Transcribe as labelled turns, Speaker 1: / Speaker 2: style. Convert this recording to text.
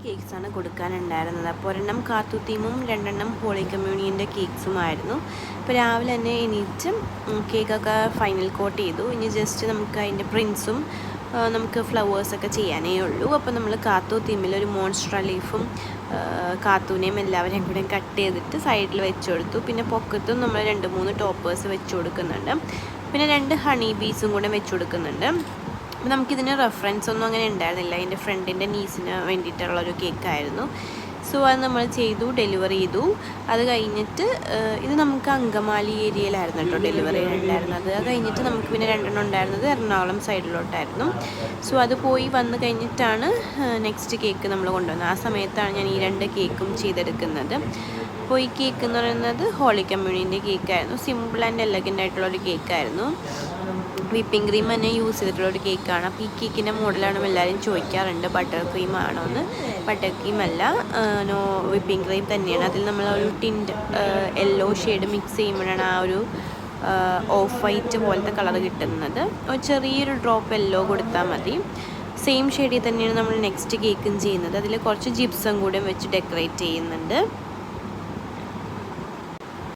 Speaker 1: കേക്ക്സാണ് കൊടുക്കാനുണ്ടായിരുന്നത്. അപ്പോൾ ഒരെണ്ണം കാത്തു തീമും 2 ഹോളി കമ്മ്യൂണിയൻ്റെ കേക്ക്സുമായിരുന്നു. അപ്പോൾ രാവിലെ തന്നെ എണീറ്റ് കേക്കൊക്കെ ഫൈനൽ കോട്ട് ചെയ്തു. ഇനി ജസ്റ്റ് നമുക്ക് അതിൻ്റെ പ്രിൻസും നമുക്ക് ഫ്ലവേഴ്സൊക്കെ ചെയ്യാനേ ഉള്ളൂ. അപ്പോൾ നമ്മൾ കാത്തു തീമിൽ ഒരു മോൺസ്ട്ര ലീഫും കാത്തൂനെയും എല്ലാവരെയും കൂടെ കട്ട് ചെയ്തിട്ട് സൈഡിൽ വെച്ച് കൊടുത്തു. പിന്നെ പൊക്കത്തും നമ്മൾ 2-3 ടോപ്പേഴ്സ് വെച്ച് കൊടുക്കുന്നുണ്ട്. പിന്നെ 2 ഹണി ബീസും കൂടെ വെച്ച് കൊടുക്കുന്നുണ്ട്. അപ്പോൾ നമുക്കിതിന് റെഫറൻസ് ഒന്നും അങ്ങനെ ഉണ്ടായിരുന്നില്ല. എൻ്റെ ഫ്രണ്ടിൻ്റെ നീസിന് വേണ്ടിയിട്ടുള്ളൊരു കേക്കായിരുന്നു. സോ അത് നമ്മൾ ചെയ്തു, ഡെലിവറി ചെയ്തു. അത് കഴിഞ്ഞിട്ട് ഇത് നമുക്ക് അങ്കമാലി ഏരിയയിലായിരുന്നു കേട്ടോ ഡെലിവറി ഉണ്ടായിരുന്നത്. അത് കഴിഞ്ഞിട്ട് നമുക്ക് പിന്നെ 2 ഉണ്ടായിരുന്നത് എറണാകുളം സൈഡിലോട്ടായിരുന്നു. സോ അത് പോയി വന്ന് കഴിഞ്ഞിട്ടാണ് നെക്സ്റ്റ് കേക്ക് നമ്മൾ കൊണ്ടുവന്നത്. ആ സമയത്താണ് ഞാൻ ഈ 2 കേക്കും ചെയ്തെടുക്കുന്നത്. അപ്പോൾ ഈ കേക്ക് എന്ന് പറയുന്നത് ഹോളി കമ്മ്യൂണിൻ്റെ കേക്കായിരുന്നു. സിമ്പിൾ ആൻഡ് എലഗൻ്റ് ആയിട്ടുള്ളൊരു കേക്കായിരുന്നു. വിപ്പിംഗ് ക്രീം തന്നെ യൂസ് ചെയ്തിട്ടുള്ളൊരു കേക്കാണ്. അപ്പോൾ ഈ കേക്കിൻ്റെ മോഡലാണ് എല്ലാവരും ചോദിക്കാറുണ്ട്, ബട്ടർ ക്രീം ആണോ എന്ന്. ബട്ടർ ക്രീം അല്ല, വിപ്പിംഗ് ക്രീം തന്നെയാണ്. അതിൽ നമ്മൾ ഒരു ടിൻറ്റ് യെല്ലോ ഷെയ്ഡ് മിക്സ് ചെയ്യുമ്പോഴാണ് ആ ഒരു ഓഫ് വൈറ്റ് പോലത്തെ കളർ കിട്ടുന്നത്. ഒരു ചെറിയൊരു ഡ്രോപ്പ് യെല്ലോ കൊടുത്താൽ മതി. സെയിം ഷെയ്ഡിൽ തന്നെയാണ് നമ്മൾ നെക്സ്റ്റ് കേക്കും ചെയ്യുന്നത്. അതിൽ കുറച്ച് ജിപ്സം കൂടെ വെച്ച് ഡെക്കറേറ്റ് ചെയ്യുന്നുണ്ട്.